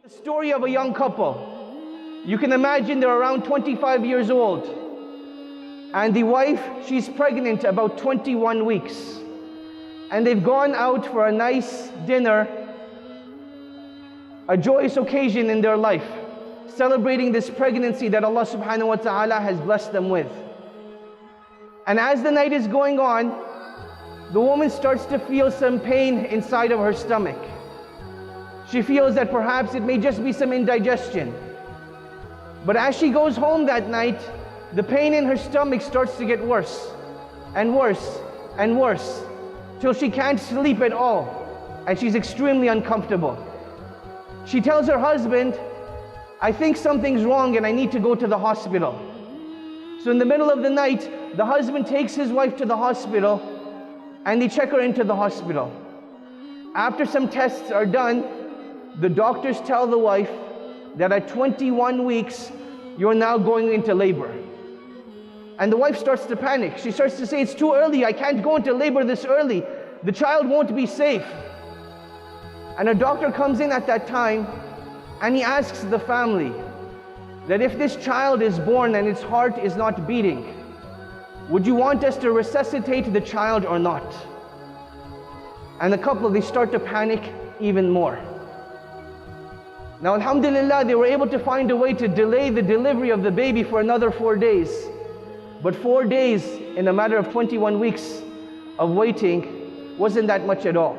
The story of a young couple. You can imagine they're around 25 years old. And the wife, she's pregnant about 21 weeks. And they've gone out for a nice dinner, a joyous occasion in their life, celebrating this pregnancy that Allah subhanahu wa ta'ala has blessed them with. And as the night is going on, the woman starts to feel some pain inside of her stomach. She feels that perhaps it may just be some indigestion. But as she goes home that night, the pain in her stomach starts to get worse and worse and worse, till she can't sleep at all, and she's extremely uncomfortable. She tells her husband, I think something's wrong and I need to go to the hospital. So in the middle of the night, the husband takes his wife to the hospital and they check her into the hospital. After some tests are done, the doctors tell the wife that at 21 weeks, you're now going into labor. And the wife starts to panic. She starts to say, it's too early, I can't go into labor this early. The child won't be safe. And a doctor comes in at that time and he asks the family that if this child is born and its heart is not beating, would you want us to resuscitate the child or not? And the couple, they start to panic even more. Now, alhamdulillah, they were able to find a way to delay the delivery of the baby for another 4 days. But 4 days in a matter of 21 weeks of waiting wasn't that much at all.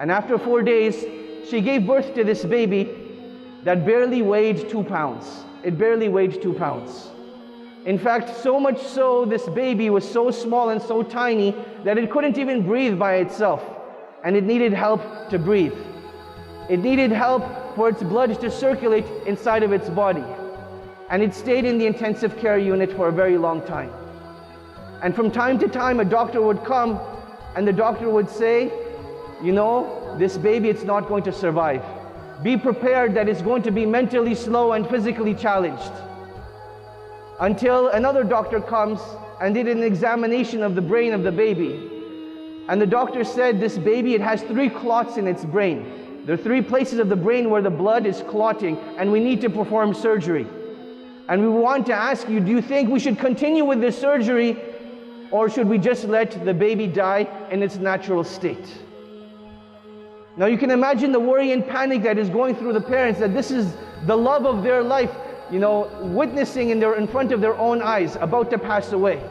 And after 4 days, she gave birth to this baby that barely weighed 2 pounds. It barely weighed 2 pounds. In fact, so much so, this baby was so small and so tiny that it couldn't even breathe by itself. And it needed help to breathe. It needed help for its blood to circulate inside of its body. And it stayed in the intensive care unit for a very long time. And from time to time, a doctor would come and the doctor would say, you know, this baby, it's not going to survive. Be prepared that it's going to be mentally slow and physically challenged. Until another doctor comes and did an examination of the brain of the baby. And the doctor said, this baby, it has 3 clots in its brain. There are 3 places of the brain where the blood is clotting, and we need to perform surgery. And we want to ask you, do you think we should continue with this surgery, or should we just let the baby die in its natural state? Now you can imagine the worry and panic that is going through the parents, that this is the love of their life, you know, witnessing in front of their own eyes, about to pass away.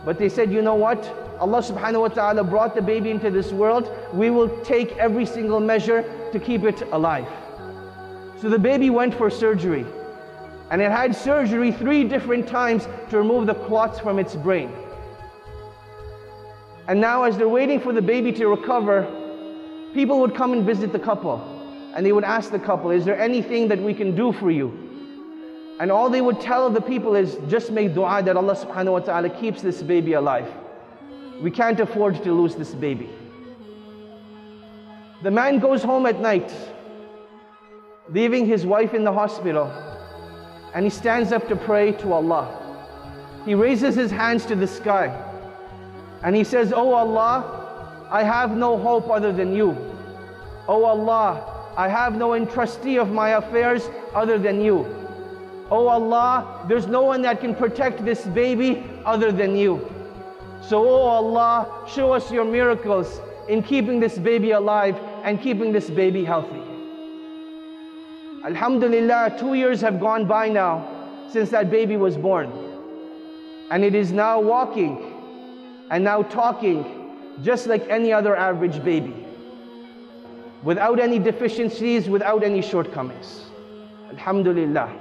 But they said, you know what? Allah subhanahu wa ta'ala brought the baby into this world. We will take every single measure to keep it alive. So the baby went for surgery. And it had surgery 3 different times to remove the clots from its brain. And now as they're waiting for the baby to recover, people would come and visit the couple. And they would ask the couple, is there anything that we can do for you? And all they would tell the people is, just make dua that Allah subhanahu wa ta'ala keeps this baby alive. We can't afford to lose this baby. The man goes home at night, leaving his wife in the hospital, and he stands up to pray to Allah. He raises his hands to the sky, and he says, Oh Allah, I have no hope other than you. Oh Allah, I have no entrustee of my affairs other than you. Oh Allah, there's no one that can protect this baby other than you. So, oh Allah, show us your miracles in keeping this baby alive and keeping this baby healthy. Alhamdulillah, 2 years have gone by now since that baby was born. And it is now walking and now talking just like any other average baby, without any deficiencies, without any shortcomings. Alhamdulillah.